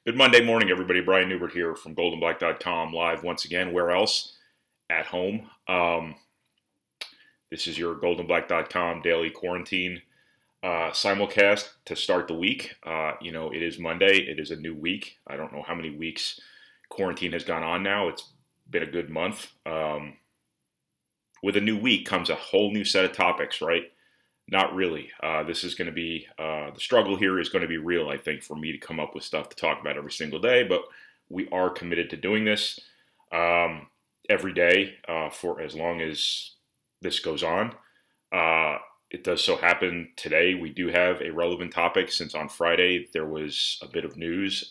Good Monday morning, everybody. Bryon Neubert here from goldenblack.com, live once again. Where else? At home. This is your goldenblack.com Daily Quarantine Simulcast to start the week. It is Monday. It is a new week. I don't know how many weeks quarantine has gone on now. It's been a good month. With a new week comes a whole new set of topics, right? Not really. This is going to be, the struggle here is going to be real, I think, for me to come up with stuff to talk about every single day, but we are committed to doing this every day for as long as this goes on. It does so happen today we do have a relevant topic since on Friday there was a bit of news.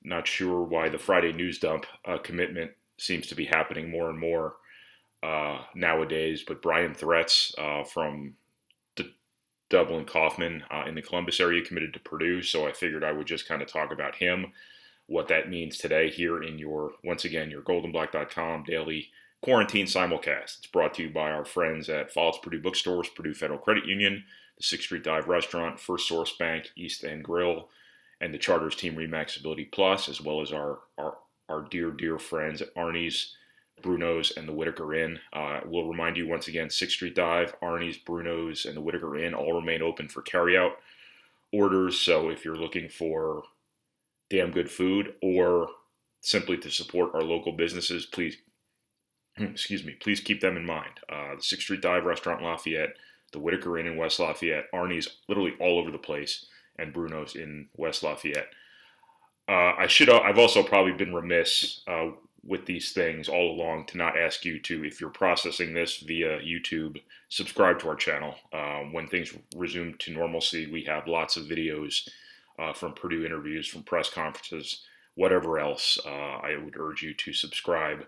Not sure why the Friday news dump commitment seems to be happening more and more nowadays, but Bryon Threats from Dublin Kaufman in the Columbus area committed to Purdue, so I figured I would just kind of talk about him, what that means today here in your goldenblack.com daily quarantine simulcast. It's brought to you by our friends at Falls Purdue Bookstores, Purdue Federal Credit Union, the 6th Street Dive Restaurant, First Source Bank, East End Grill, and the Charters Team Remax Ability Plus, as well as our dear friends at Arnie's, Bruno's, and the Whitaker Inn. We'll remind you once again, 6th Street Dive, Arnie's, Bruno's, and the Whitaker Inn all remain open for carryout orders. So if you're looking for damn good food or simply to support our local businesses, please keep them in mind. The 6th Street Dive Restaurant in Lafayette, the Whitaker Inn in West Lafayette, Arnie's literally all over the place, and Bruno's in West Lafayette. I've also probably been remiss with these things all along to not ask you to, if you're processing this via YouTube, subscribe to our channel. When things resume to normalcy, we have lots of videos from Purdue interviews, from press conferences, whatever else. I would urge you to subscribe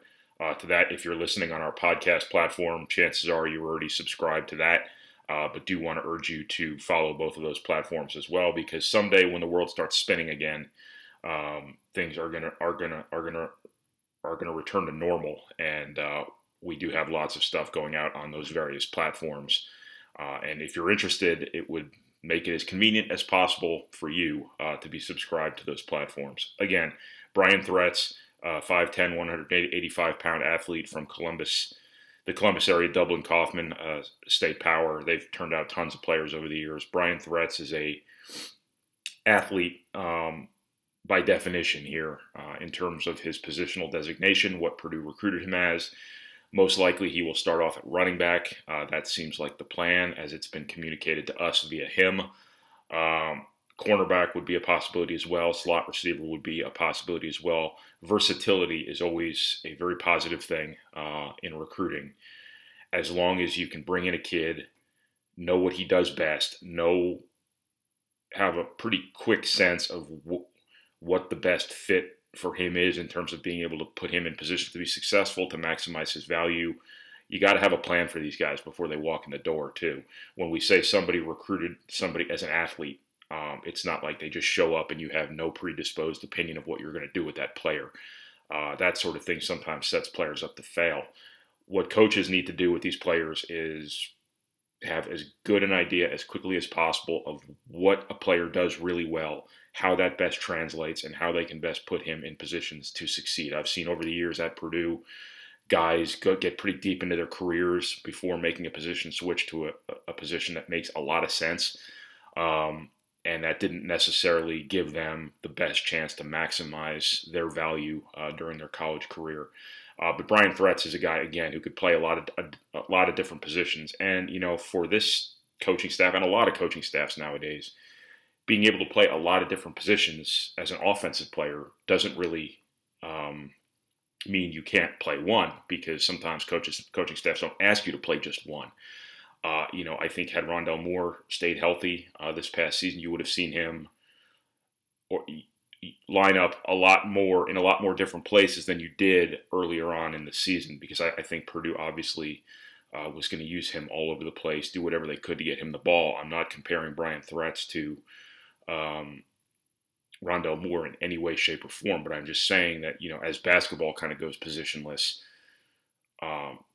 to that. If you're listening on our podcast platform, chances are you're already subscribed to that. But do want to urge you to follow both of those platforms as well, because someday when the world starts spinning again, things are gonna return to normal, and we do have lots of stuff going out on those various platforms. And if you're interested, it would make it as convenient as possible for you to be subscribed to those platforms. Again, Bryon Threats, 5'10", 185-pound athlete from Columbus, the Columbus area, Dublin Kaufman State Power. They've turned out tons of players over the years. Bryon Threats is a athlete by definition here in terms of his positional designation, what Purdue recruited him as. Most likely he will start off at running back. That seems like the plan as it's been communicated to us via him. Cornerback would be a possibility as well. Slot receiver would be a possibility as well. Versatility is always a very positive thing in recruiting. As long as you can bring in a kid, know what he does best, have a pretty quick sense of what the best fit for him is in terms of being able to put him in position to be successful, to maximize his value. You got to have a plan for these guys before they walk in the door, too. When we say somebody recruited somebody as an athlete, it's not like they just show up and you have no predisposed opinion of what you're going to do with that player. That sort of thing sometimes sets players up to fail. What coaches need to do with these players is have as good an idea as quickly as possible of what a player does really well, how that best translates, and how they can best put him in positions to succeed. I've seen over the years at Purdue, guys get pretty deep into their careers before making a position switch to a position that makes a lot of sense. And that didn't necessarily give them the best chance to maximize their value during their college career. But Bryon Threats is a guy, again, who could play a lot of different positions. And, for this coaching staff and a lot of coaching staffs nowadays, being able to play a lot of different positions as an offensive player doesn't really mean you can't play one, because sometimes coaching staffs don't ask you to play just one. I think had Rondell Moore stayed healthy this past season, you would have seen him line up in a lot more different places than you did earlier on in the season, because I think Purdue obviously was going to use him all over the place, do whatever they could to get him the ball. I'm not comparing Bryon Threats to Rondell Moore in any way, shape, or form, but I'm just saying that, as basketball kind of goes positionless,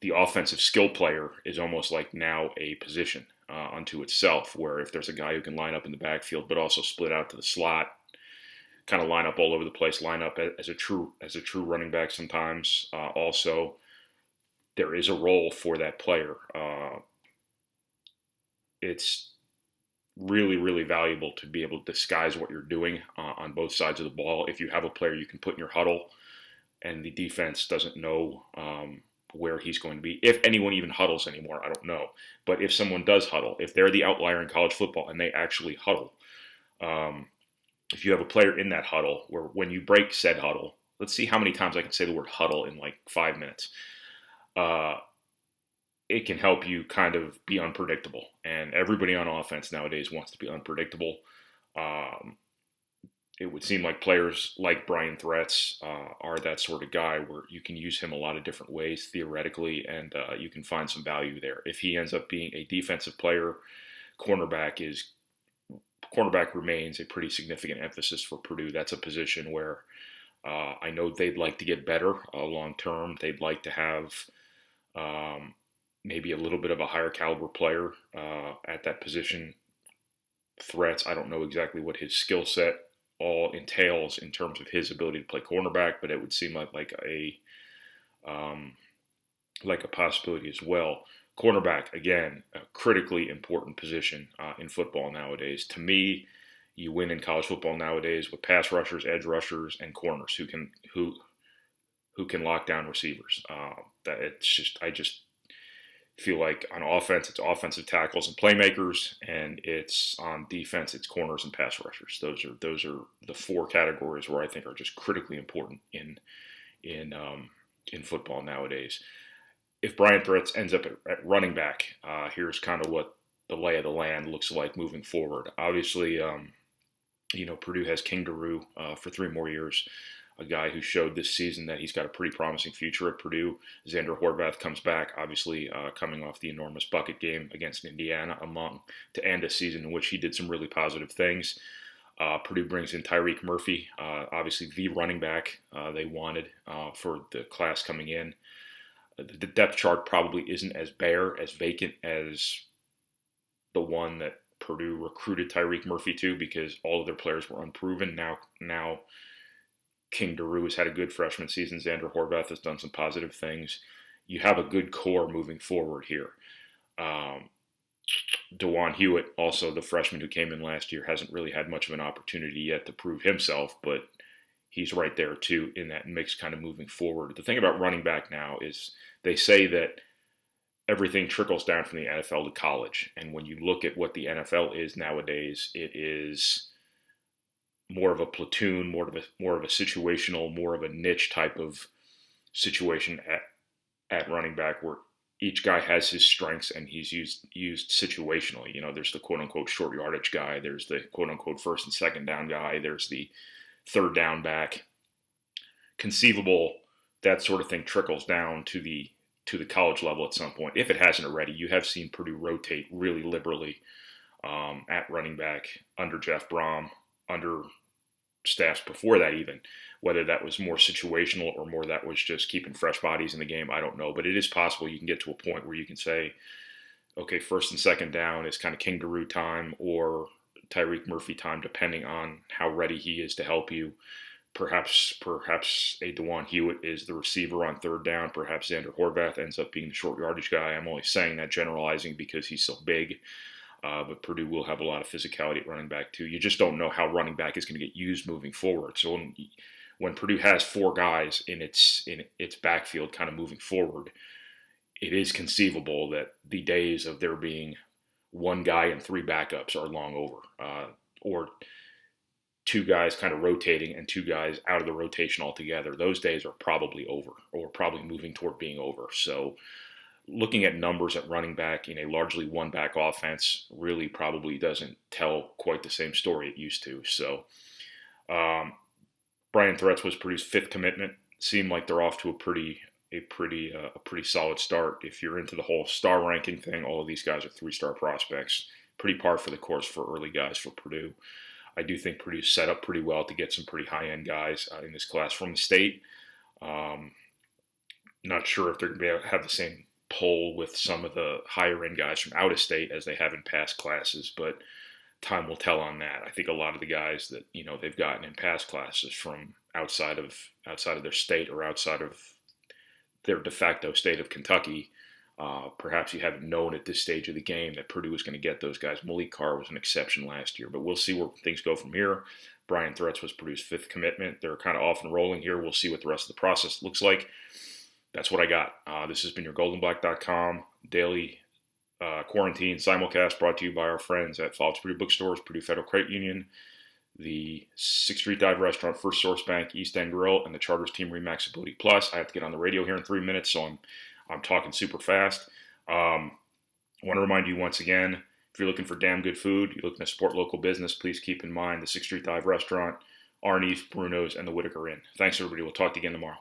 the offensive skill player is almost like now a position unto itself, where if there's a guy who can line up in the backfield but also split out to the slot, kind of line up all over the place, line up as a true running back sometimes. Also, there is a role for that player. It's really, really valuable to be able to disguise what you're doing on both sides of the ball. If you have a player you can put in your huddle and the defense doesn't know where he's going to be, if anyone even huddles anymore, I don't know. But if someone does huddle, if they're the outlier in college football and they actually huddle, if you have a player in that huddle where when you break said huddle, let's see how many times I can say the word huddle in like 5 minutes. It can help you kind of be unpredictable. And everybody on offense nowadays wants to be unpredictable. It would seem like players like Bryon Threats are that sort of guy where you can use him a lot of different ways theoretically, and you can find some value there. If he ends up being a defensive player, cornerback remains a pretty significant emphasis for Purdue. That's a position where I know they'd like to get better long term. They'd like to have maybe a little bit of a higher caliber player at that position. Threats, I don't know exactly what his skill set all entails in terms of his ability to play cornerback, but it would seem like a possibility as well. Cornerback, again, a critically important position in football nowadays. To me, you win in college football nowadays with pass rushers, edge rushers, and corners who can lock down receivers. I just feel like on offense, it's offensive tackles and playmakers, and it's on defense, it's corners and pass rushers. Those are the four categories where I think are just critically important in football nowadays. If Bryon Threats ends up at running back, here's kind of what the lay of the land looks like moving forward. Obviously, Purdue has King Daru for 3 more years, a guy who showed this season that he's got a pretty promising future at Purdue. Xander Horvath comes back, obviously coming off the enormous bucket game against Indiana to end a season in which he did some really positive things. Purdue brings in Tyreek Murphy, obviously the running back they wanted for the class coming in. The depth chart probably isn't as bare, as vacant as the one that Purdue recruited Tyreek Murphy to, because all of their players were unproven. Now King Daru has had a good freshman season. Xander Horvath has done some positive things. You have a good core moving forward here. DeJuan Hewitt, also the freshman who came in last year, hasn't really had much of an opportunity yet to prove himself, but he's right there too in that mix kind of moving forward. The thing about running back now is they say that everything trickles down from the NFL to college. And when you look at what the NFL is nowadays, it is more of a platoon, more of a situational, more of a niche type of situation at running back, where each guy has his strengths and he's used situationally. There's the quote unquote short yardage guy, there's the quote unquote first and second down guy, there's the third down back. Conceivable that sort of thing trickles down to the college level at some point. If it hasn't already, you have seen Purdue rotate really liberally at running back under Jeff Brom, under staffs before that even. Whether that was more situational or more that was just keeping fresh bodies in the game, I don't know. But it is possible you can get to a point where you can say, okay, first and second down is kind of King Daru time or Tyreek Murphy time, depending on how ready he is to help you. Perhaps a DeJuan Hewitt is the receiver on third down. Perhaps Xander Horvath ends up being the short yardage guy. I'm only saying that generalizing because he's so big. But Purdue will have a lot of physicality at running back too. You just don't know how running back is going to get used moving forward. So when Purdue has 4 guys in its backfield kind of moving forward, it is conceivable that the days of there being 1 guy and 3 backups are long over, or 2 guys kind of rotating and 2 guys out of the rotation altogether. Those days are probably over, or probably moving toward being over. So looking at numbers at running back in a largely 1-back offense really probably doesn't tell quite the same story it used to. So Bryon Threats was Purdue's 5th commitment. Seemed like they're off to a pretty solid start. If you're into the whole star ranking thing, all of these guys are 3-star prospects. Pretty par for the course for early guys for Purdue. I do think Purdue's set up pretty well to get some pretty high-end guys in this class from the state. Not sure if they're going to be able to have the same pull with some of the higher-end guys from out of state as they have in past classes, but time will tell on that. I think a lot of the guys that they've gotten in past classes from outside of their state or outside of their de facto state of Kentucky. Perhaps you haven't known at this stage of the game that Purdue was going to get those guys. Malik Carr was an exception last year, but we'll see where things go from here. Bryon Threats was Purdue's 5th commitment. They're kind of off and rolling here. We'll see what the rest of the process looks like. That's what I got. This has been your goldenblack.com daily quarantine simulcast, brought to you by our friends at Follow's Purdue Bookstores, Purdue Federal Credit Union, the 6th Street Dive Restaurant, First Source Bank, East End Grill, and the Charters Team Remax Ability Plus. I have to get on the radio here in 3 minutes, so I'm talking super fast. I want to remind you once again, if you're looking for damn good food, you're looking to support local business, please keep in mind the 6th Street Dive Restaurant, Arnie's, Bruno's, and the Whitaker Inn. Thanks, everybody. We'll talk to you again tomorrow.